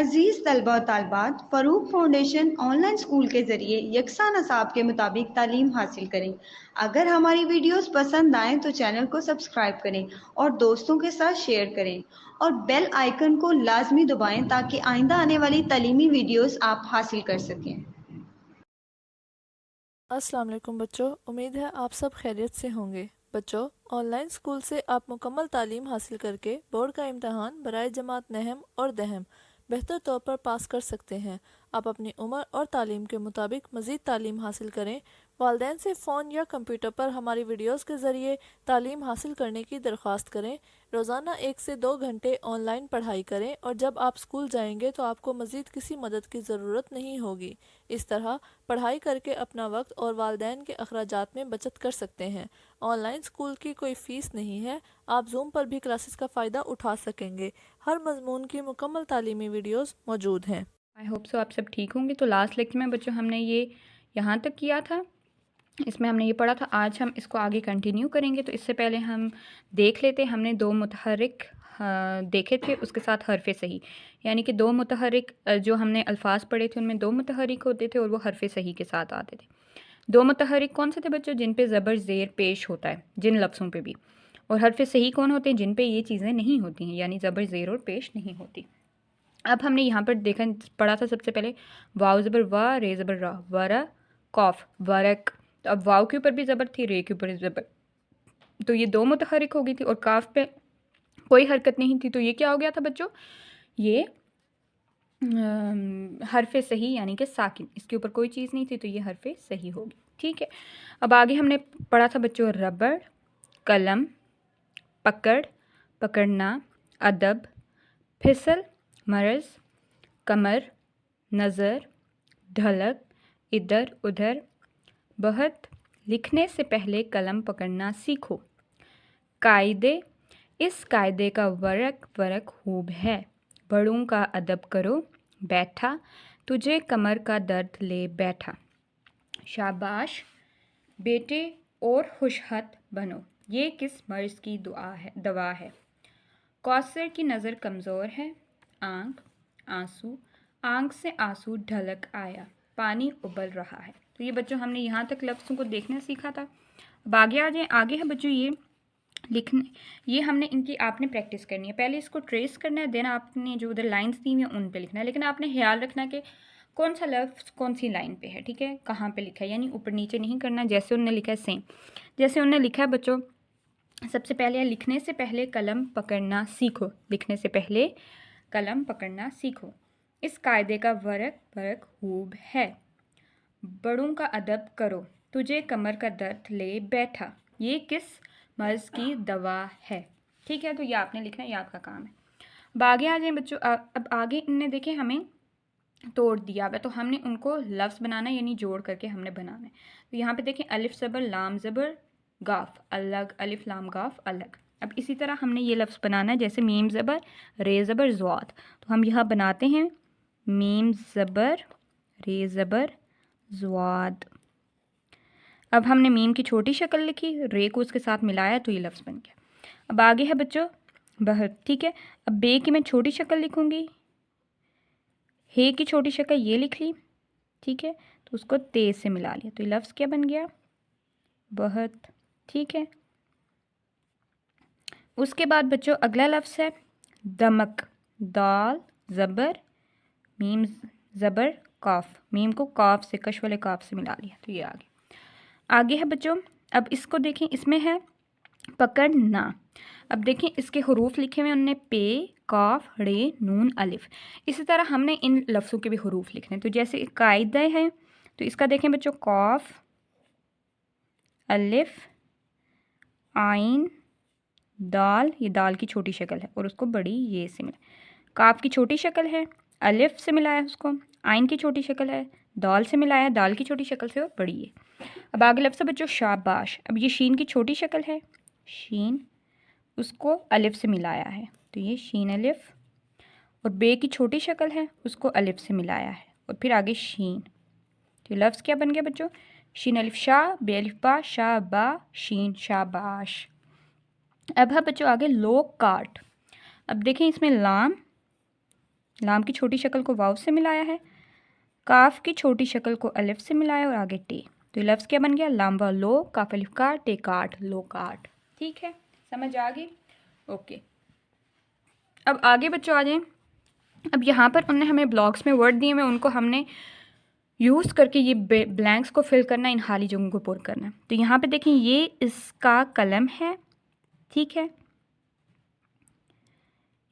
अजीज़ तलबा और तालबात, Farooq foundation online school के ज़रिए यकसा नसाब के मुताबिक तालीम हासिल करें। अगर हमारी वीडियोस पसंद आएँ तो चैनल को सब्सक्राइब करें और दोस्तों के साथ शेयर करें और बेल आइकन को लाजमी दबाएं ताकि आइंदा आने वाली तालीमी वीडियोस आप हासिल कर सकें। अस्सलाम वालेकुम बच्चों, उम्मीद है आप सब खैरियत से होंगे। बच्चों, ऑनलाइन स्कूल से आप मुकम्मल तालीम हासिल करके बोर्ड का इम्तहान बराए जमात नहम और दहम बेहतर तौर पर पास कर सकते हैं। आप अपनी उम्र और तालीम के मुताबिक मज़ीद तालीम हासिल करें। वालिदैन से फ़ोन या कंप्यूटर पर हमारी वीडियोस के ज़रिए तालीम हासिल करने की दरख्वास्त करें। रोज़ाना 1 से 2 घंटे ऑनलाइन पढ़ाई करें और जब आप स्कूल जाएंगे तो आपको मज़ीद किसी मदद की ज़रूरत नहीं होगी। इस तरह पढ़ाई करके अपना वक्त और वालिदैन के अखराजात में बचत कर सकते हैं। ऑनलाइन स्कूल की कोई फ़ीस नहीं है। आप जूम पर भी क्लासेस का फ़ायदा उठा सकेंगे। हर मजमून की मुकम्मल तालीमी वीडियोस मौजूद हैं। आई होप सो आप सब ठीक होंगे। तो लास्ट लेक्चर में बच्चों हमने ये यहाँ तक किया था, इसमें हमने ये पढ़ा था। आज हम इसको आगे कंटिन्यू करेंगे। तो इससे पहले हम देख लेते, हमने दो मुतहरिक देखे थे, उसके साथ हरफ़े सही, यानी कि दो मुतहरिक जो हमने अल्फाज पढ़े थे उनमें दो मुतहरिक होते थे और वो हरफ़े सही के साथ आते थे। दो मुतहरिक कौन से थे बच्चों? जिन पे ज़बर ज़ेर पेश होता है, जिन लफ्ज़ों पे भी। और हरफ़े सही कौन होते हैं? जिन पे ये चीज़ें नहीं होती हैं, यानी ज़बर ज़ेर और पेश नहीं होती। अब हमने यहाँ पर देखा पढ़ा था सबसे पहले वाव ज़बर वा, रे ज़बर रा, वरा कौफ वरक। तो अब वाव के ऊपर भी ज़बर थी, रे के ऊपर ज़बर, तो ये दो मुतहरिक हो गई थी और काफ पे कोई हरकत नहीं थी, तो ये क्या हो गया था बच्चों? ये हरफ़े सही यानी कि साकिन, इसके ऊपर कोई चीज़ नहीं थी तो ये हरफ़े सही होगी। ठीक है, अब आगे हमने पढ़ा था बच्चों रबड़, कलम, पकड़, पकड़ना, अदब, फिसल, मरज़, कमर, नज़र, ढलक, इधर उधर, बहुत। लिखने से पहले कलम पकड़ना सीखो। कायदे, इस कायदे का वरक वरक खूब है। बड़ों का अदब करो। बैठा, तुझे कमर का दर्द ले बैठा। शाबाश बेटे और खुशहत बनो। ये किस मर्ज़ की दवा है। कौसर की नज़र कमज़ोर है। आँख, आंसू, आँख से आंसू ढलक आया, पानी उबल रहा है। तो ये बच्चों हमने यहाँ तक लफ्ज़ों को देखना सीखा था। अब आगे आ जाए। आगे है बच्चों ये लिखने, ये हमने इनकी आपने प्रैक्टिस करनी है। पहले इसको ट्रेस करना है, देन आपने जो उधर लाइंस दी हुई हैं उन पे लिखना है, लेकिन आपने ख्याल रखना कि कौन सा लफ्ज़ कौन सी लाइन पे है। ठीक है, कहाँ पे लिखा है, यानी ऊपर नीचे नहीं करना। जैसे उन्होंने लिखा है सेम, जैसे उन्होंने लिखा है बच्चों, सबसे पहले लिखने से पहले कलम पकड़ना सीखो। लिखने से पहले कलम पकड़ना सीखो। इस कायदे का वरक वरक खूब है। बड़ों का अदब करो। तुझे कमर का दर्द ले बैठा। ये किस मर्ज़ की दवा है। ठीक है, तो ये आपने लिखना है, ये आपका काम है। अब आगे आ जाए बच्चों। अब आगे इनने देखे हमें तोड़ दिया हुआ है, तो हमने उनको लफ्ज़ बनाना है, यानी जोड़ करके हमने बनाना है। तो यहाँ पे देखें अलिफ ज़बर लाम ज़बर गाफ अलग, अलिफ लाम गाफ अलग। अब इसी तरह हमने ये लफ्ज़ बनाना है, जैसे मीम ज़बर रे ज़बर ज़्वाद। तो हम यहाँ बनाते हैं मीम ज़बर रे ज़बर ज़्वाद। अब हमने मीम की छोटी शक्ल लिखी, रे को उसके साथ मिलाया, तो ये लफ्ज़ बन गया। अब आगे है बच्चों बहर। ठीक है, अब बे की मैं छोटी शक्ल लिखूँगी, हे की छोटी शक्ल ये लिख ली। ठीक है, तो उसको ते से मिला लिया, तो ये लफ्ज़ क्या बन गया? बहुत। ठीक है, उसके बाद बच्चों अगला लफ्ज़ है दमक। दाल ज़बर मीम ज़बर काफ, मीम को काफ से, कश वाले काफ से मिला लिया, तो ये आगे है बच्चों। अब इसको देखें, इसमें है पकड़ना। अब देखें इसके हरूफ लिखे हुए उनने पे काफ रे नून अलिफ। इसी तरह हमने इन लफ्ज़ों के भी हरूफ लिखने। तो जैसे कायदा है, तो इसका देखें बच्चों काफ अलिफ आइन दाल, ये दाल की छोटी शक्ल है और उसको बड़ी ये से मिला। काफ की छोटी शक्ल है, अलिफ से मिलाया उसको, आइन की छोटी शक्ल है, दाल से मिलाया, दाल की छोटी शक्ल से और बड़ी है। अब आगे लफ्ज़ है बच्चों शाबाश। अब ये शीन की छोटी शक्ल है, शीन, उसको अलिफ से मिलाया है, तो ये शीन अलिफ। और बे की छोटी शक्ल है, उसको अलिफ से मिलाया है, और फिर आगे शीन। तो ये लफ्ज़ क्या बन गया बच्चों? शीन अलिफ शाह, बे अलिफ बा, शाह बा, शीन शाबाश। अब है बच्चों आगे लोग काट। अब देखें इसमें लाम लाम की छोटी शक्ल को वाव से मिलाया है, काफ की छोटी शक्ल को अलिफ से मिलाया और आगे टे। तो ये लफ्ज़ क्या बन गया? लाम व लो, काफ अलिफ का, टे काट, लो काट। ठीक है, समझ आ गई? ओके, अब आगे बच्चों आ जाएं। अब यहाँ पर उन्होंने हमें ब्लॉक्स में वर्ड दिए हुए, उनको हमने यूज़ करके ये ब्लैंक्स को फिल करना, इन खाली जगहों को पुर करना। तो यहाँ पे देखें, ये इसका कलम है, ठीक है,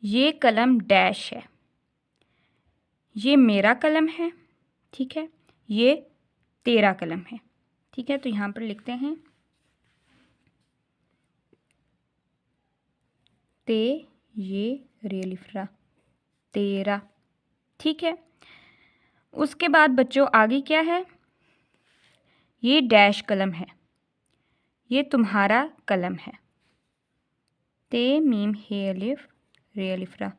ये कलम डैश है, ये मेरा कलम है, ठीक है, ये तेरा कलम है, ठीक है। तो यहाँ पर लिखते हैं ते, ये रेलिफ्रा, तेरा, ठीक है। उसके बाद बच्चों आगे क्या है? ये डैश कलम है, ये तुम्हारा कलम है, ते मीम हे अलिफ रे अलिफ्रा,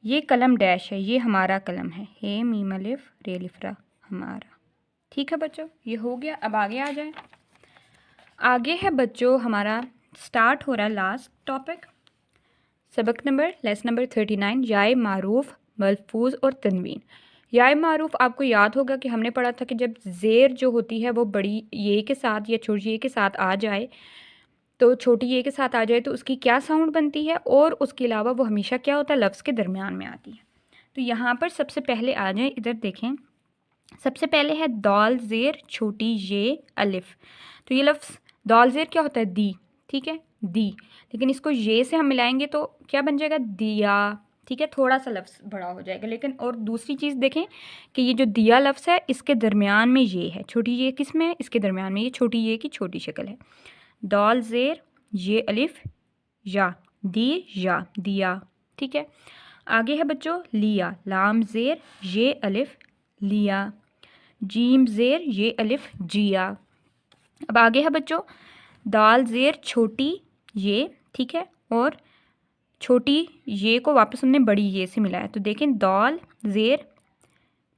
ये कलम डैश है, ये हमारा कलम है, हे मीम अलिफ रे अलिफ्रा, हमारा। ठीक है बच्चों, ये हो गया। अब आगे आ जाए। आगे है बच्चों हमारा स्टार्ट हो रहा है लास्ट टॉपिक, सबक नंबर लेसन नंबर 39, याय मारूफ, मलफूज और तनवीन। याय मारूफ आपको याद होगा कि हमने पढ़ा था कि जब ज़ेर जो होती है वो बड़ी ये के साथ या छोटी ये के साथ आ जाए, तो छोटी ये के साथ आ जाए तो उसकी क्या साउंड बनती है, और उसके अलावा वो हमेशा क्या होता है? लफ्ज़ के दरमियान में आती है। तो यहाँ पर सबसे पहले आ जाए, इधर देखें, सबसे पहले है दौल ज़ेर छोटी ये अलिफ। तो ये लफ्ज़ दौल ज़ेर क्या होता है? दी, ठीक है, दी, लेकिन इसको ये से हम मिलाएंगे तो क्या बन जाएगा? दिया, ठीक है, थोड़ा सा लफ्ज़ बड़ा हो जाएगा। लेकिन और दूसरी चीज़ देखें कि ये जो दिया लफ्ज़ है इसके दरमियान में ये है, छोटी ये किस में है? इसके दरमियान में, ये छोटी ये की छोटी शक्ल है। दौल ज़ेर ये अलिफ या, दी या, दिया, ठीक है। आगे है बच्चों लिया, लाम ज़ेर ये अलिफ लिया, जीम ज़ेर ये अलिफ जिया। अब आगे है बच्चों दाल ज़ेर छोटी ये, ठीक है, और छोटी ये को वापस हमने बड़ी ये से मिलाया। तो देखें दाल ज़ेर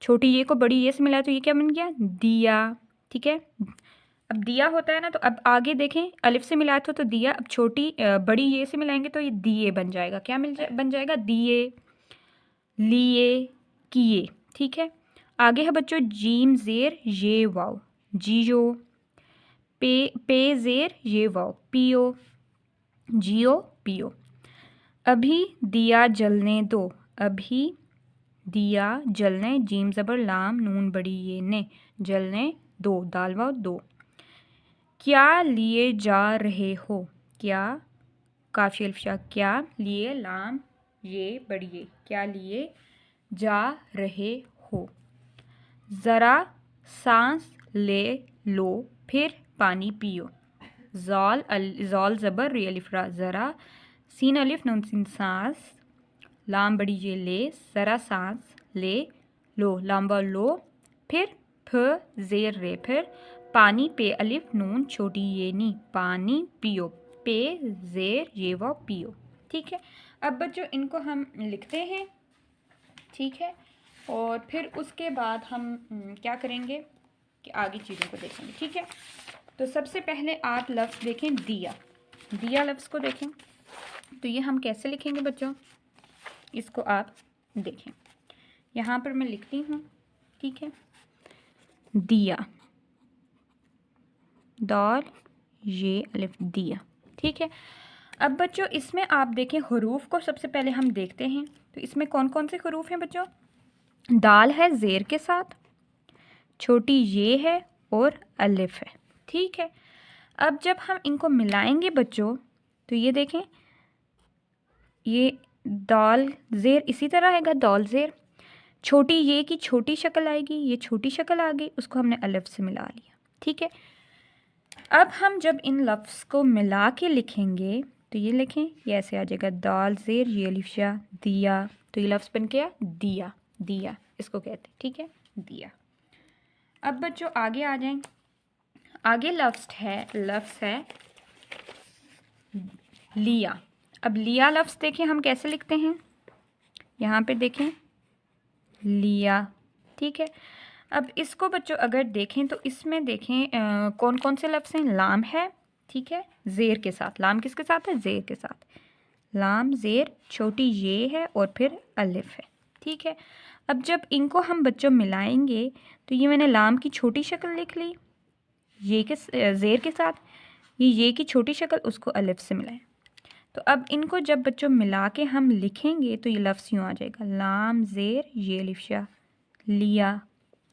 छोटी ये को बड़ी ये से मिलाया, तो ये क्या बन गया? दिया, ठीक है। अब दिया होता है ना, तो अब आगे देखें अलिफ से मिलाया था तो दिया, अब छोटी बड़ी ये से मिलाएंगे तो ये दिए बन जाएगा। क्या बन जाएगा? दिए, लिए, किए, ठीक है। आगे है बच्चों जीम ज़ेर ये वाव, जियो, पे ज़ेर ये वाव, पियो, जियो, पियो। अभी दिया जलने दो, अभी दिया जलने, जीम ज़बर लाम नून बड़ी ये ने, जलने दो, दाल वाव दो। क्या लिए जा रहे हो, क्या काफी अल्फशा, क्या लिए लाम ये बड़ी ये, क्या लिए जा रहे हो। ज़रा सांस ले लो फिर पानी पियो, ज़ॉल ज़बर रे अलिफ्रा, ज़रा सीन अलिफ नून सीन सांस, लाम बड़ी ये ले, ज़रा सांस ले लो, लाम व लो, फिर फ ज़ेर रे, फिर पानी, पे अलिफ नून छोटी ये नी, पानी पियो, पे ज़ेर ये व पियो, ठीक है। अब बच्चों इनको हम लिखते हैं, ठीक है, और फिर उसके बाद हम क्या करेंगे कि आगे चीज़ों को देखेंगे, ठीक है। तो सबसे पहले आप लफ्ज़ देखें दिया, दिया लफ्ज़ को देखें तो ये हम कैसे लिखेंगे बच्चों, इसको आप देखें, यहाँ पर मैं लिखती हूँ, ठीक है, दिया, दौल ये अलिफ, दिया, ठीक है। अब बच्चों इसमें आप देखें हरूफ को सबसे पहले हम देखते हैं। तो इसमें कौन कौन से हरूफ हैं बच्चों? दाल है ज़ेर के साथ, छोटी ये है और अलिफ है, ठीक है। अब जब हम इनको मिलाएंगे बच्चों तो ये देखें, ये दाल ज़ेर इसी तरह आएगा, दाल ज़ेर, छोटी ये की छोटी शक्ल आएगी, ये छोटी शक्ल आ गई, उसको हमने अलिफ से मिला लिया, ठीक है। अब हम जब इन लफ्ज़ को मिला के लिखेंगे तो ये लिखें, ये ऐसे आ जाएगा, दाल ज़ेर ये अलिफ़शा दिया, तो ये लफ्ज़ बन गया दिया, दिया इसको कहते हैं, ठीक है, दिया। अब बच्चों आगे आ जाएं, आगे लफ्ज़ है लिया। अब लिया लफ्ज़ देखें हम कैसे लिखते हैं, यहाँ पे देखें लिया, ठीक है। अब इसको बच्चों अगर देखें तो इसमें देखें कौन कौन से लफ्ज़ हैं, लाम है, ठीक है, ज़ेर के साथ, लाम किसके साथ है, ज़ेर के साथ, लाम ज़ेर छोटी ये है और फिर अलिफ है, ठीक है। अब जब इनको हम बच्चों मिलाएंगे तो ये मैंने लाम की छोटी शक्ल लिख ली ये के ज़ेर के साथ, ये की छोटी शक्ल उसको अलिफ से मिलाएं। तो अब इनको जब बच्चों मिला के हम लिखेंगे तो ये लफ्ज़ यूँ आ जाएगा, लाम ज़ेर ये लिफ्शा लिया,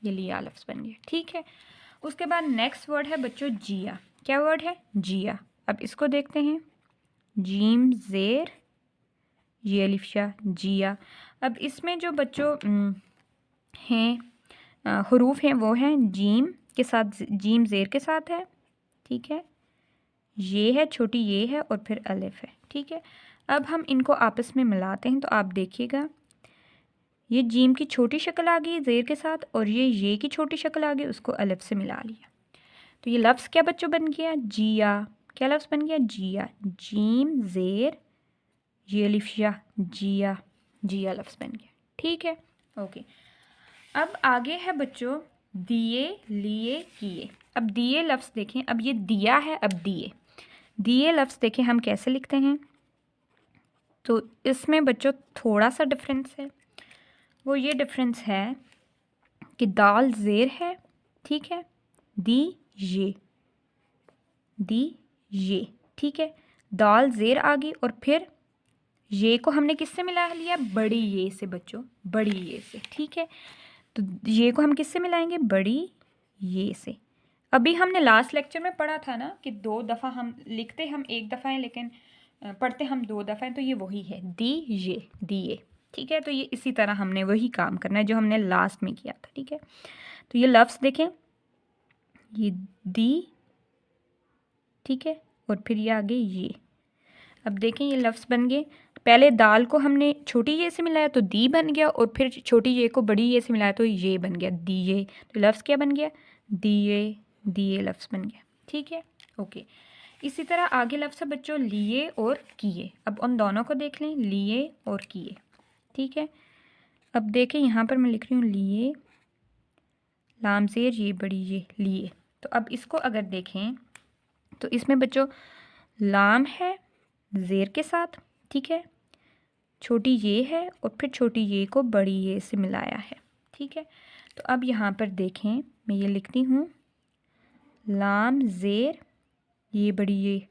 ये लिया लफ्ज़ बन गया, ठीक है। उसके बाद नेक्स्ट वर्ड है बच्चों जिया। क्या वर्ड है? जिया। अब इसको देखते हैं, जीम ज़ेर ये लिफ्शा जिया। अब इसमें जो बच्चों हैं हरूफ हैं वो हैं जीम के साथ, जीम ज़ेर के साथ है, ठीक है, ये है छोटी ये है और फिर अलिफ है, ठीक है। अब हम इनको आपस में मिलाते हैं तो आप देखिएगा ये जीम की छोटी शक्ल आ गई ज़ेर के साथ और ये की छोटी शक्ल आ गई, उसको अलिफ से मिला लिया। तो ये लफ्ज़ क्या बच्चों बन गया? जिया। क्या लफ्ज़ बन गया? जिया। जीम ज़ेर ये लिफ्शा जिया, जिया लफ्ज़ बन गया, ठीक है, ओके। अब आगे है बच्चों दिए लिए किए। अब दिए लफ्ज़ देखें, अब ये दिया है, अब दिए, दिए लफ्ज़ देखें हम कैसे लिखते हैं। तो इसमें बच्चों थोड़ा सा डिफरेंस है, वो ये डिफरेंस है कि दाल ज़ेर है, ठीक है, दी ये, ठीक है, दाल ज़ेर आ गई और फिर ये को हमने किससे मिला लिया? बड़ी ये से बच्चों, बड़ी ये से, ठीक है। तो ये को हम किससे मिलाएंगे? बड़ी ये से। अभी हमने लास्ट लेक्चर में पढ़ा था ना कि 2 दफ़ा हम लिखते हम 1 दफ़ा हैं लेकिन पढ़ते हम 2 दफ़ा हैं, तो ये वही है दिए, ठीक है। तो ये इसी तरह हमने वही काम करना है जो हमने लास्ट में किया था, ठीक है। तो ये लफ्ज़ देखें, ये दी, ठीक है, और फिर ये आगे ये। अब देखें ये लफ्ज़ बन गए, पहले दाल को हमने छोटी ये से मिलाया तो दी बन गया और फिर छोटी ये को बड़ी ये से मिलाया तो ये बन गया दिए। तो लफ्ज़ क्या बन गया? दिए लफ्ज़ बन गया, ठीक है, ओके। इसी तरह आगे लफ्ज़ है बच्चों लिए और किए। अब उन दोनों को देख लें, लिए और किए, ठीक है। अब देखें यहाँ पर मैं लिख रही हूँ लिए, लाम ज़ेर ये बड़ी ये, लिए। तो अब इसको अगर देखें तो इसमें बच्चों लाम है ज़ेर के साथ, ठीक है, छोटी ये है और फिर छोटी ये को बड़ी ये से मिलाया है, ठीक है। तो अब यहाँ पर देखें, मैं ये लिखती हूँ लाम ज़ेर ये बड़ी ये,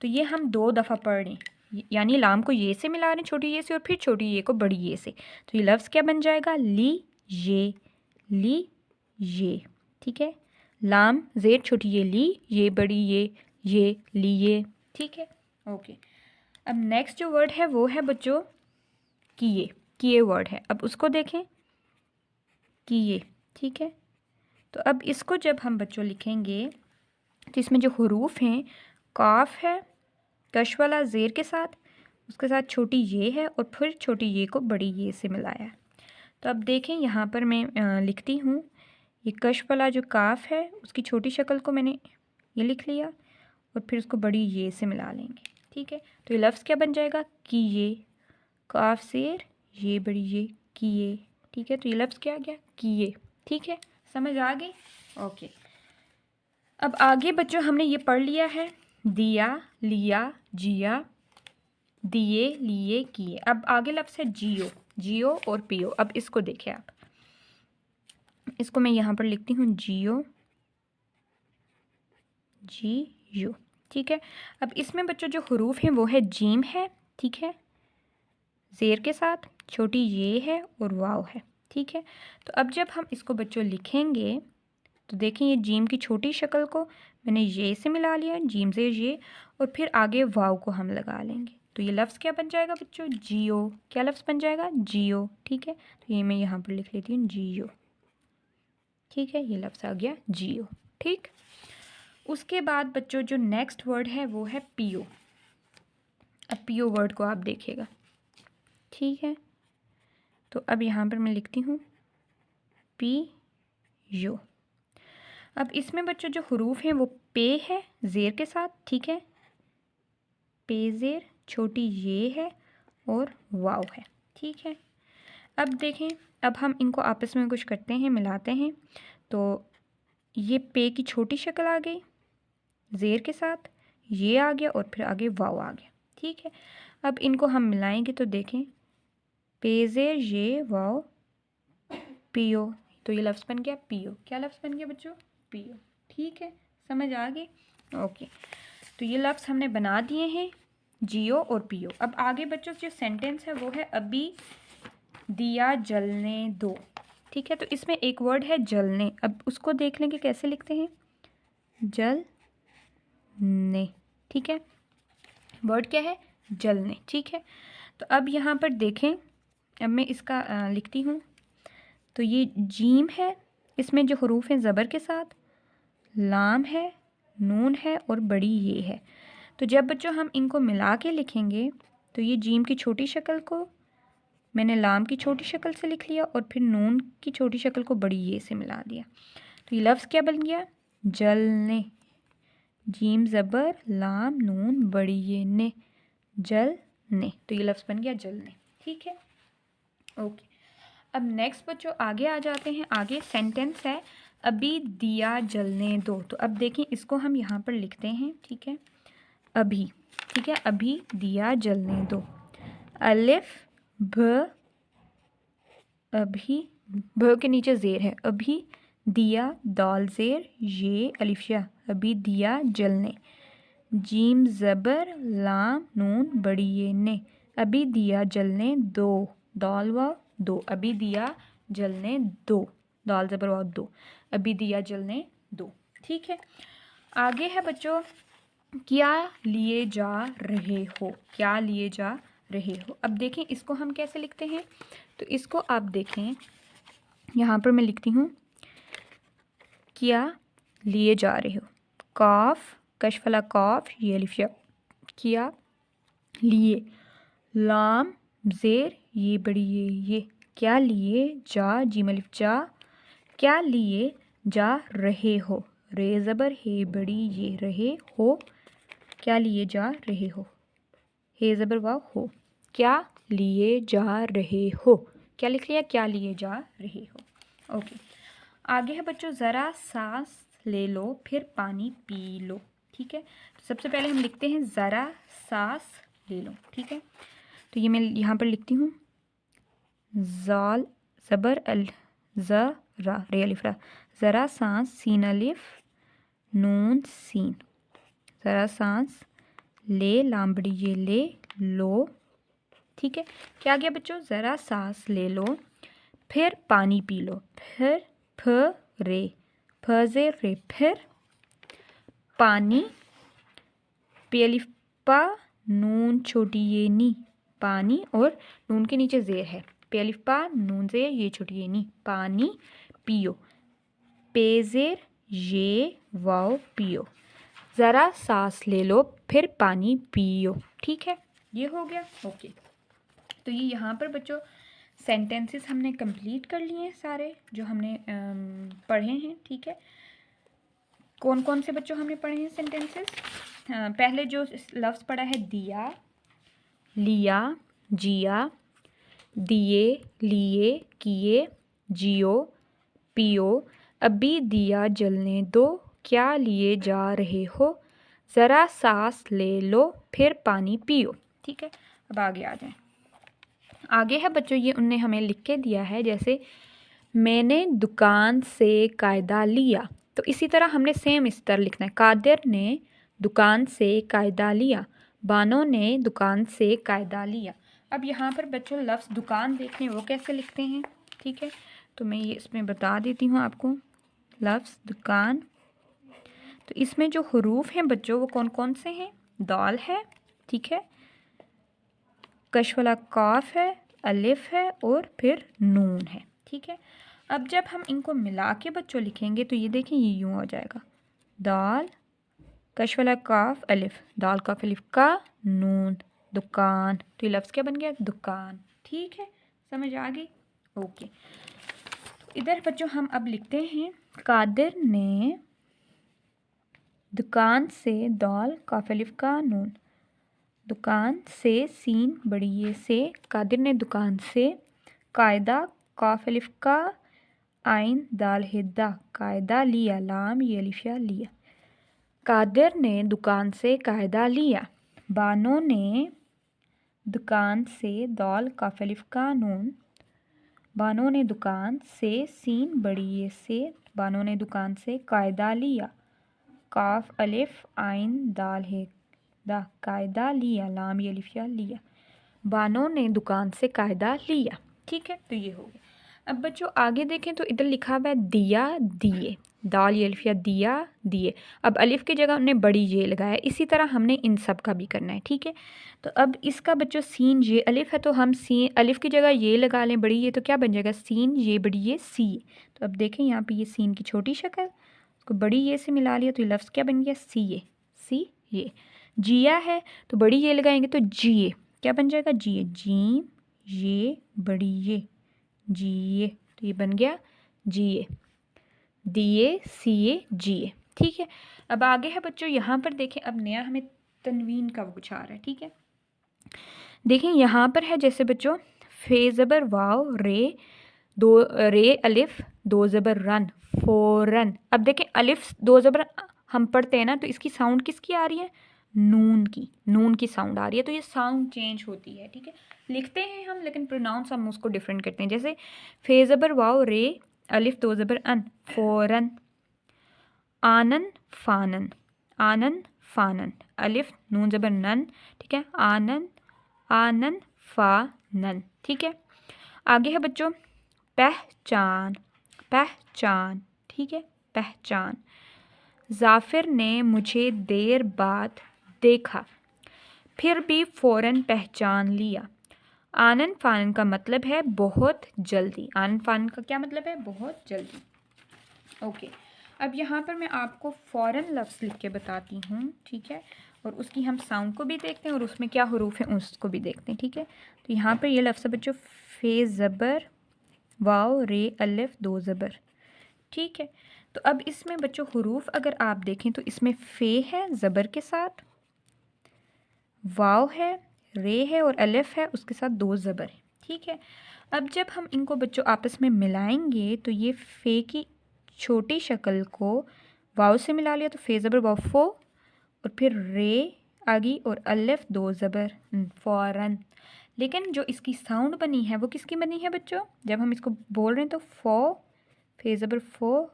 तो ये हम 2 दफ़ा पढ़ रहे हैं, यानी लाम को ये से मिला रहे हैं छोटी ये से और फिर छोटी ये को बड़ी ये से। तो ये लफ्ज़ क्या बन जाएगा? ली ये, ठीक है, लाम ज़ेर छोटी ये ली, ये बड़ी ये लिए, ठीक है, ओके। अब नेक्स्ट जो वर्ड है वो है बच्चों किए वर्ड है। अब उसको देखें, किए, ठीक है। तो अब इसको जब हम बच्चों लिखेंगे तो इसमें जो हरूफ हैं, काफ है कश वाला ज़ेर के साथ, उसके साथ छोटी ये है और फिर छोटी ये को बड़ी ये से मिलाया है। तो अब देखें यहाँ पर मैं लिखती हूँ, ये कश वाला जो काफ है उसकी छोटी शक्ल को मैंने ये लिख लिया और फिर उसको बड़ी ये से मिला लेंगे, ठीक है। तो ये लफ्ज़ क्या बन जाएगा? किए, काफ ज़ेर ये बड़ी ये, किए, ठीक है। तो ये लफ्ज़ क्या आ गया? किए, ठीक है, समझ आ गई, ओके। अब आगे बच्चों हमने ये पढ़ लिया है, दिया लिया जिया, दिए लिए किए। अब आगे लफ्ज़ है जियो और पियो। अब इसको देखिए आप, इसको मैं यहाँ पर लिखती हूँ जियो, ठीक है। अब इसमें बच्चों जो हरूफ हैं वो है जीम है, ठीक है, ज़ेर के साथ, छोटी ये है और वाव है, ठीक है। तो अब जब हम इसको बच्चों लिखेंगे तो देखें ये जीम की छोटी शक्ल को मैंने ये से मिला लिया, जीम ज़ेर ये, और फिर आगे वाव को हम लगा लेंगे। तो ये लफ्ज़ क्या बन जाएगा बच्चों? जियो। क्या लफ्ज़ बन जाएगा? जियो, ठीक है। तो ये मैं यहाँ पर लिख लेती हूँ जियो, ठीक है, ये लफ्ज़ आ गया जियो, ठीक। उसके बाद बच्चों जो नेक्स्ट वर्ड है वो है पियो। अब पियो वर्ड को आप देखिएगा, ठीक है। तो अब यहाँ पर मैं लिखती हूँ पियो। अब इसमें बच्चों जो हरूफ हैं वो पे है ज़ेर के साथ, ठीक है, पे ज़ेर, छोटी ये है और वाव है, ठीक है। अब देखें, अब हम इनको आपस में कुछ करते हैं, मिलाते हैं। तो ये पे की छोटी शक्ल आ गई ज़ेर के साथ, ये आ गया और फिर आगे वाव आ गया, ठीक है। अब इनको हम मिलाएंगे तो देखें, पेजेर ये वाओ पियो, तो ये लफ्ज़ बन गया पियो। क्या लफ्ज़ बन गया बच्चों? पियो। ठीक है, समझ आ गई? ओके, तो ये लफ्ज़ हमने बना दिए हैं, जियो और पियो। अब आगे बच्चों जो सेंटेंस है वो है अभी दिया जलने दो। ठीक है, तो इसमें एक वर्ड है जलने। अब उसको देख लेंगे कैसे लिखते हैं, जलने। ठीक है, वर्ड क्या है? जलने। ठीक है, तो अब यहाँ पर देखें, अब मैं इसका लिखती हूँ। तो ये जीम है, इसमें जो हरूफ हैं ज़बर के साथ, लाम है, नून है और बड़ी ये है। तो जब बच्चों हम इनको मिला के लिखेंगे तो ये जीम की छोटी शक्ल को मैंने लाम की छोटी शक्ल से लिख लिया और फिर नून की छोटी शक्ल को बड़ी ये से मिला दिया। तो ये लफ्ज़ क्या बन गया? जलने। जीम ज़बर, लाम, नून, बड़ी ये ने, जलने। तो ये लफ्ज़ बन गया जलने। ठीक है, ओके। अब नेक्स्ट बच्चों आगे आ जाते हैं। आगे सेंटेंस है अभी दिया जलने दो। तो अब देखें, इसको हम यहाँ पर लिखते हैं। ठीक है, अभी। ठीक है, अभी दिया जलने दो। अलिफ भ, अभी भ के नीचे ज़ेर है, अभी दिया, दाल ज़ेर, ये अलिफिया, अभी दिया जलने। जीम ज़बर, लाम, नून, बड़ी ये ने, अभी दिया जलने दो, दाल वाव दो, अभी दिया जलने दो, दाल ज़बर वाव दो, अभी दिया जलने दो। ठीक है, आगे है बच्चों क्या लिए जा रहे हो। क्या लिए जा रहे हो। अब देखें इसको हम कैसे लिखते हैं। तो इसको आप देखें, यहाँ पर मैं लिखती हूँ क्या लिए जा रहे हो, काफ कशफला काफ ये अलिफिया, क्या लिए, लाम ज़ेर ये बड़ी ये, क्या लिए, जा जीम अलिफ जा, क्या लिए जा रहे हो, रे ज़बर हे बड़ी ये रहे हो, क्या लिए जा रहे हो, हे ज़बर वाव हो, क्या लिए जा रहे हो। क्या लिख लिया? क्या लिए जा रहे हो। ओके, आगे है बच्चों ज़रा सांस ले लो फिर पानी पी लो। ठीक है, तो सबसे पहले हम लिखते हैं ज़रा सांस ले लो। ठीक है, तो ये मैं यहाँ पर लिखती हूँ, ज़ाल ज़बर अल ज़रा रे अलिफ रा, ज़रा सांस सीन अलिफ नून सीन, ज़रा सांस ले लाम बड़ी ये ले लो। ठीक है, क्या गया बच्चों? ज़रा सांस ले लो फिर पानी पी लो, फिर फ रे फजे रे, फिर पानी, पे अलिफ पा, नून छोटी ये नी, पानी, और नून के नीचे ज़ेर है, पे अलिफ पा नून ज़ेर ये छोटी ये नी, पानी पियो, पे ज़ेर ये वाओ पियो, ज़रा सांस ले लो फिर पानी पियो। ठीक है, ये हो गया। ओके, तो ये यहाँ पर बच्चों सेंटेंसेस हमने कंप्लीट कर लिए हैं सारे जो हमने पढ़े हैं। ठीक है, कौन कौन से बच्चों हमने पढ़े हैं सेंटेंसेस? पहले जो लफ्ज़ पढ़ा है दिया, लिया, जिया, दिए, लिए, किए, जियो, पियो, अभी दिया जलने दो, क्या लिए जा रहे हो, ज़रा सांस ले लो फिर पानी पियो। ठीक है, अब आगे आ जाएं। आगे है बच्चों ये उनने हमें लिख के दिया है, जैसे मैंने दुकान से कायदा लिया। तो इसी तरह हमने सेम इस तरह लिखना है, कादिर ने दुकान से कायदा लिया, बानो ने दुकान से कायदा लिया। अब यहाँ पर बच्चों लफ्ज़ दुकान देखने वो कैसे लिखते हैं। ठीक है, तो मैं ये इसमें बता देती हूँ आपको। लफ्ज़ दुकान, तो इसमें जो हरूफ हैं बच्चों वो कौन कौन से हैं? दाल है, ठीक है, कश वाला काफ है, अलिफ है और फिर नून है। ठीक है, अब जब हम इनको मिला के बच्चों लिखेंगे तो ये देखें ये यूँ हो जाएगा, दाल कश वाला काफ अलिफ, दाल काफ अलिफ का नून, दुकान। तो ये लफ्ज़ क्या बन गया? दुकान। ठीक है, समझ आ गई? ओके, इधर बच्चों हम अब लिखते हैं कादिर ने दुकान से, दाल काफ अलिफ का नून, दुकान से सीन बड़ी ये से, कादिर ने दुकान से, कायदा काफ अलिफ का आइन दाल हिद्दा, कायदा लिया, लाम ये अलिफिया लिया, कादिर ने दुकान से कायदा लिया, बानो ने दुकान से, दाल काफ अलिफ का नून। बानो ने दुकान से, सीन बड़ी ये से, बानो ने दुकान से कायदा लिया, काफ अलिफ आइन दाल है दा, कायदा लिया, लाम ये अलिफ या लिया। बानो ने दुकान से कायदा लिया। ठीक है, तो ये हो गया। अब बच्चों आगे देखें तो इधर लिखा हुआ है दिया दिए, दाल ये अलिफ या दिया दिए। अब अलिफ की जगह हमने बड़ी ये लगाया, इसी तरह हमने इन सब का भी करना है। ठीक है, तो अब इसका बच्चों सीन ये अलिफ है तो हम सीन अलिफ की जगह ये लगा लें बड़ी ये, तो क्या बन जाएगा सीन ये बड़ी ये सी। तो अब देखें यहाँ पे ये सीन की छोटी शक्ल, उसको बड़ी ये से मिला लिया तो ये लफ्ज़ क्या बन गया सी ये। जिया है तो बड़ी ये लगाएंगे तो जिए, क्या बन जाएगा जिए, जीम ये बड़ी ये जिए, तो ये बन गया जिए, दिए सीए जिए। ठीक है, अब आगे है बच्चों यहाँ पर देखें, अब नया हमें तनवीन का कुछ आ रहा है। ठीक है, देखें यहाँ पर है जैसे बच्चों फे ज़बर वाव रे, दो रे अलिफ दो ज़बर रन, फ़ौरन। अब देखें अलिफ दो ज़बर हम पढ़ते हैं ना, तो इसकी साउंड किसकी आ रही है, नून की साउंड आ रही है, तो ये साउंड चेंज होती है। ठीक है, लिखते हैं हम लेकिन प्रोनाउंस हम उसको डिफरेंट करते हैं। जैसे फे ज़बर वाव रे अलिफ दो ज़बर अन, फ़ौरन। आनन फ़ानन, आनन फ़ानन, अलिफ नून ज़बर नन। ठीक है, आनन फ़ानन। ठीक है, आगे है बच्चों पहचान, ठीक है, पहचान। जाफिर ने मुझे देर बाद देखा, फिर भी फ़ौरन पहचान लिया। आनन फ़ानन का मतलब है बहुत जल्दी, आनन फ़ानन का क्या मतलब है, बहुत जल्दी। ओके, अब यहाँ पर मैं आपको फ़ौरन लफ्ज़ लिख के बताती हूँ। ठीक है, और उसकी हम साउंड को भी देखते हैं और उसमें क्या हरूफ है उसको भी देखते हैं। ठीक है, तो यहाँ पर ये लफ्ज़ है बच्चों फे ज़बर वाव रे अलिफ दो ज़बर। ठीक है, तो अब इसमें बच्चों हरूफ अगर आप देखें तो इसमें फ़े है ज़बर के साथ, वाव है, रे है और अलिफ है, उसके साथ दो ज़बर है। ठीक है, अब जब हम इनको बच्चों आपस में मिलाएंगे तो ये फ़े की छोटी शक्ल को वाव से मिला लिया तो फ़े ज़बर वाव फ़ो, और फिर रे आ गई और अलिफ दो ज़बर फ़ौरन। लेकिन जो इसकी साउंड बनी है वो किसकी बनी है बच्चों, जब हम इसको बोल रहे हैं तो फ़ो, फे ज़बर फ़ो,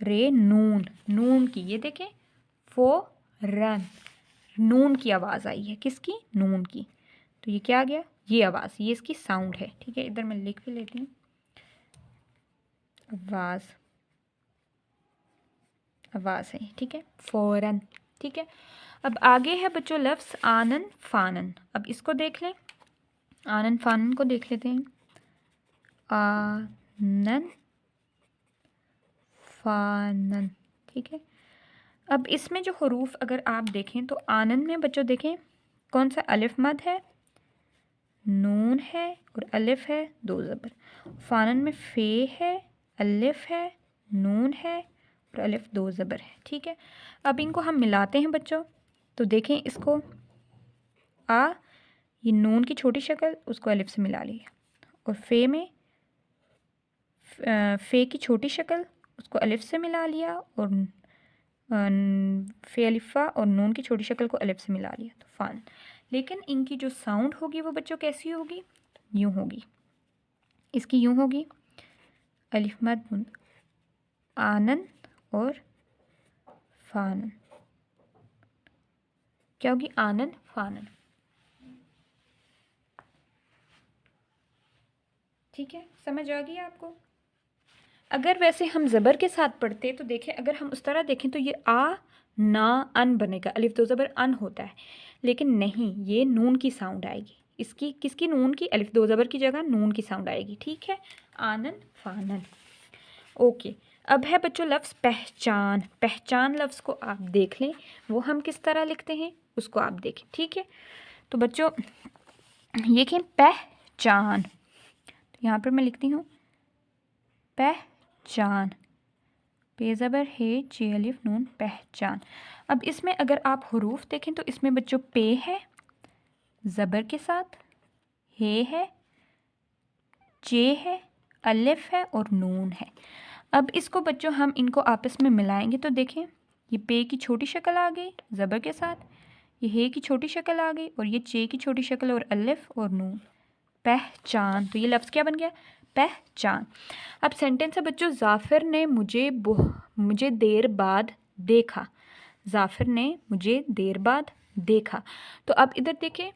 रे नून की, ये देखें फ़ौरन, नून की आवाज़ आई है, किसकी, नून की। तो ये क्या आ गया, ये आवाज़, ये इसकी साउंड है। ठीक है, इधर मैं लिख भी लेती हूँ, आवाज़ है। ठीक है, फ़ौरन। ठीक है, अब आगे है बच्चों लफ्ज़ आनन फ़ानन। अब इसको देख लें, आनन फ़ानन को देख लेते हैं। आनन फ़ानन। ठीक है, अब इसमें जो हरूफ अगर आप देखें तो आनन में बच्चों देखें कौन सा अलिफ मद है, नून है और अलिफ है दो ज़बर। फ़ानन में फ़े है, अलिफ है, नून है और अलिफ दो ज़बर है। ठीक है, अब इनको हम मिलाते हैं बच्चों, तो देखें इसको ये नून की छोटी शक्ल उसको अलिफ से मिला लिया, और फ़े में फ़े की छोटी शक्ल उसको अलिफ से मिला लिया, और फ़े अलिफ़ा और नून की छोटी शक्ल को अलिफ से मिला लिया, तो फ़ान। लेकिन इनकी जो साउंड होगी वो बच्चों कैसी होगी, यूँ होगी, इसकी यूँ होगी अलिफ मद नून, आनन और फ़ानन, क्या होगी, आनन फ़ानन। ठीक है, समझ आ गई आपको। अगर वैसे हम ज़बर के साथ पढ़ते तो देखें, अगर हम उस तरह देखें तो ये आ ना अन बनेगा, अलिफ दो ज़बर अन होता है, लेकिन नहीं, ये नून की साउंड आएगी। इसकी किसकी, नून की, अलिफ दो ज़बर की जगह नून की साउंड आएगी। ठीक है, आनन फ़ानन। ओके, अब है बच्चों लफ्ज़ पहचान। पहचान लफ्ज़ को आप देख लें, वो हम किस तरह लिखते हैं उसको आप देखें। ठीक है, तो बच्चों देखें पहचान, तो यहाँ पर मैं लिखती हूँ पहचान, पे ज़बर है चे अलिफ नून, पहचान। अब इसमें अगर आप हरूफ देखें तो इसमें बच्चों पे है ज़बर के साथ, हे है, चे है, अलिफ है और नून है। अब इसको बच्चों हम इनको आपस में मिलाएंगे तो देखें, ये पे की छोटी शक्ल आ गई ज़बर के साथ, ये हे की छोटी शक्ल आ गई और ये चे की छोटी शक्ल और अलिफ और नून, पहचान। तो ये लफ्ज़ क्या बन गया? पहचान। अब सेंटेंस है बच्चों, जाफिर ने मुझे देर बाद देखा। जाफिर ने मुझे देर बाद देखा। तो अब इधर देखिए,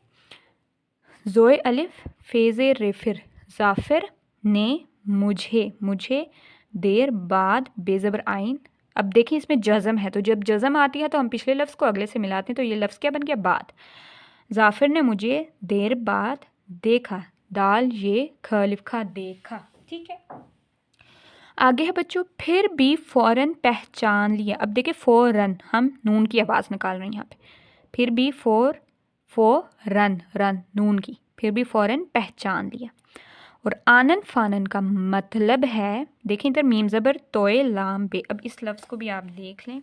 जोए अलिफ फेज़े रेफिर, जाफिर ने मुझे देर बाद बेज़बर आइन। अब देखिए इसमें जज़म है, तो जब जज़म आती है तो हम पिछले लफ्ज़ को अगले से मिलाते हैं, तो ये लफ्ज़ क्या बन गया? बाद। जाफिर ने मुझे देर बाद देखा, दाल ये खलिफ खा देखा। ठीक है, आगे है बच्चों, फिर भी फ़ौरन पहचान लिया। अब देखिए फ़ौरन, हम नून की आवाज़ निकाल रहे हैं यहाँ पे, फिर भी फ़ौरन रन नून की, फिर भी फ़ौरन पहचान लिया। और आनन फ़ानन का मतलब है, देखें इधर मीम ज़बर तोए लाम बे। अब इस लफ्ज़ को भी आप देख लें,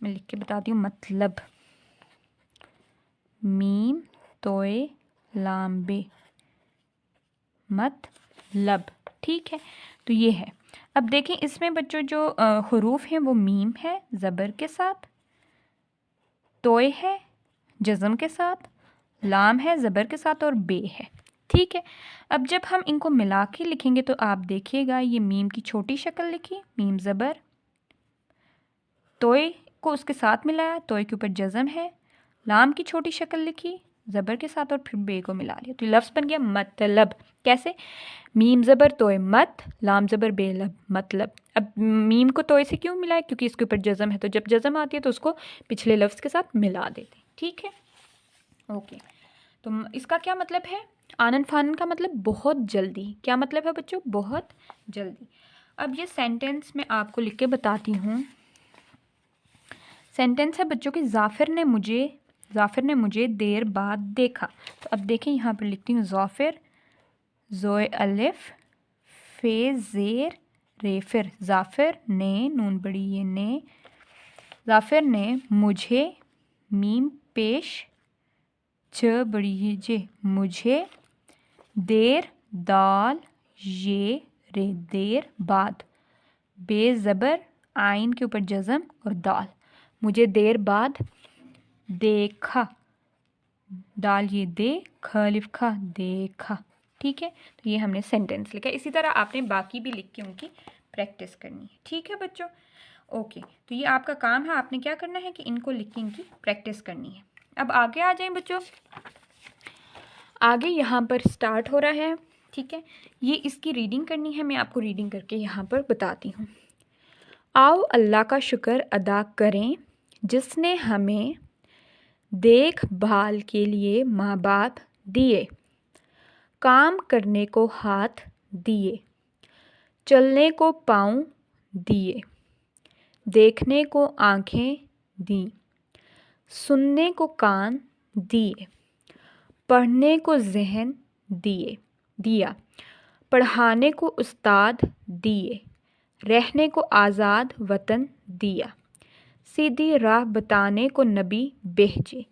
मैं लिख के बताती हूँ। मतलब, मीम तोए लाम बे, मतलब। ठीक है, तो ये है। अब देखें इसमें बच्चों जो हरूफ हैं वो मीम है ज़बर के साथ, तोए है जज़म के साथ, लाम है ज़बर के साथ और बे है। ठीक है, अब जब हम इनको मिला के लिखेंगे तो आप देखिएगा, ये मीम की छोटी शक्ल लिखी, मीम ज़बर, तोए को उसके साथ मिलाया, तोए के ऊपर जज़म है, लाम की छोटी शक्ल लिखी ज़बर के साथ और फिर बे को मिला लिया, तो लफ्ज़ बन गया मतलब। कैसे? मीम ज़बर तोए मत, लाम ज़बर बे लब, मतलब। अब मीम को तोए से क्यों मिलाया? क्योंकि इसके ऊपर जज़म है, तो जब जज़म आती है तो उसको पिछले लफ्ज़ के साथ मिला देते। ठीक है, ओके। तो इसका क्या मतलब है? आनन फानन का मतलब बहुत जल्दी। क्या मतलब है बच्चों? बहुत जल्दी। अब ये सेंटेंस मैं आपको लिख के बताती हूँ। सेंटेंस है बच्चों कि जाफिर ने मुझे देर बाद देखा। तो अब देखें यहाँ पर लिखती हूँ, जाफिर, जोए अलिफ फे ज़ेर रेफिर, जाफिर ने, नून बड़ी ये ने, जाफिर ने मुझे, मीम पेश च बड़ी ये जे, मुझे, देर दाल ये रे, देर बाद, बे ज़बर आइन के ऊपर जज़म और दाल, मुझे देर बाद देखा, दाल ये दे खलिफ खा देखा। ठीक है, तो ये हमने सेंटेंस लिखा। इसी तरह आपने बाकी भी लिख के उनकी प्रैक्टिस करनी है। ठीक है बच्चों, ओके। तो ये आपका काम है, आपने क्या करना है कि इनको लिख के इनकी प्रैक्टिस करनी है। अब आगे आ जाएं बच्चों, आगे यहाँ पर स्टार्ट हो रहा है। ठीक है, ये इसकी रीडिंग करनी है, मैं आपको रीडिंग करके यहाँ पर बताती हूँ। आओ अल्लाह का शुक्र अदा करें जिसने हमें देखभाल के लिए माँ बाप दिए, काम करने को हाथ दिए, चलने को पाँव दिए, देखने को आँखें दी, सुनने को कान दिए, पढ़ने को ज़हन दिया, पढ़ाने को उस्ताद दिए, रहने को आज़ाद वतन दिया, सीधी राह बताने को नबी भेजे।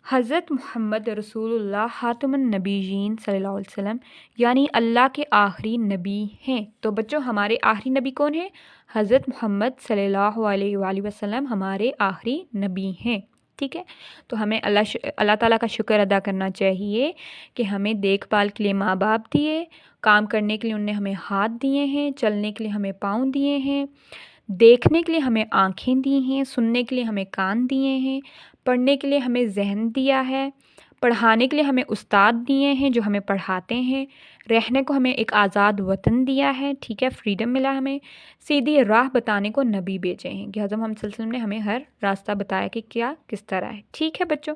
हज़रत मोहम्मद रसूलुल्लाह खातमुन नबीयीन सल्लल्लाहु अलैहि वसल्लम यानी अल्लाह के आखिरी नबी हैं। तो बच्चों हमारे आखिरी नबी कौन है? हज़रत मोहम्मद सल्लल्लाहु अलैहि वसल्लम हमारे आखिरी नबी हैं। ठीक है, तो हमें अल्लाह ताला का शुक्र अदा करना चाहिए कि हमें देखभाल के लिए माँ बाप दिए, काम करने के लिए उनने हमें हाथ दिए हैं, चलने के लिए हमें पाँव दिए हैं, देखने के लिए हमें आँखें दी हैं, सुनने के लिए हमें कान दिए हैं, पढ़ने के लिए हमें ज़हन दिया है, पढ़ाने के लिए हमें उस्ताद दिए हैं जो हमें पढ़ाते हैं, रहने को हमें एक आज़ाद वतन दिया है। ठीक है, फ्रीडम मिला हमें, सीधी राह बताने को नबी भेजे हैं कि हज़रत मोहम्मद सल्लल्लाहु अलैहि वसल्लम ने हमें हर रास्ता बताया कि क्या किस तरह है। ठीक है बच्चों,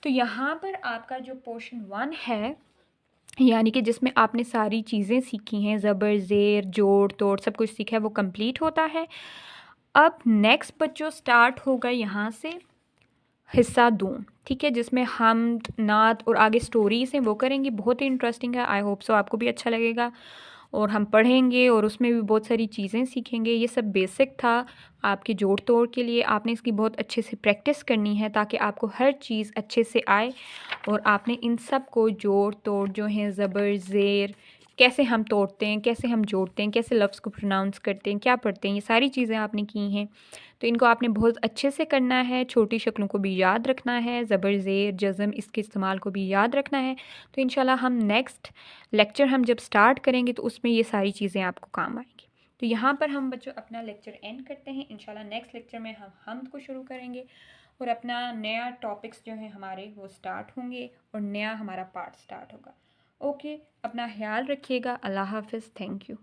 तो यहाँ पर आपका जो पोर्शन 1 है यानी कि जिसमें आपने सारी चीज़ें सीखी हैं, ज़बर ज़ेर जोड़ तोड़ सब कुछ सीखा है, वो कंप्लीट होता है। अब नेक्स्ट बच्चों स्टार्ट होगा यहाँ से हिस्सा 2। ठीक है, जिसमें हमद नात और आगे स्टोरीज़ हैं वो करेंगे। बहुत ही इंटरेस्टिंग है, आई होप सो आपको भी अच्छा लगेगा। और हम पढ़ेंगे और उसमें भी बहुत सारी चीज़ें सीखेंगे। ये सब बेसिक था आपके जोड़ तोड़ के लिए। आपने इसकी बहुत अच्छे से प्रैक्टिस करनी है ताकि आपको हर चीज़ अच्छे से आए और आपने इन सब को जोड़ तोड़ जो हैं ज़बर ज़ेर कैसे हम तोड़ते हैं, कैसे हम जोड़ते हैं, कैसे लफ्ज़ को प्रोनाउंस करते हैं, क्या पढ़ते हैं, ये सारी चीज़ें आपने की हैं। तो इनको आपने बहुत अच्छे से करना है, छोटी शक्लों को भी याद रखना है, ज़बर ज़ेर जज़म इसके इस्तेमाल को भी याद रखना है। तो इंशाल्लाह हम नेक्स्ट लेक्चर हम जब स्टार्ट करेंगे तो उसमें ये सारी चीज़ें आपको काम आएंगी। तो यहाँ पर हम बच्चों अपना लेक्चर एंड करते हैं। इंशाल्लाह नेक्स्ट लेक्चर में हम हमद को शुरू करेंगे और अपना नया टॉपिक्स जो हैं हमारे वो स्टार्ट होंगे और नया हमारा पार्ट स्टार्ट होगा। ओके, अपना ख्याल रखिएगा। अल्लाह हाफ़िज़। Thank you.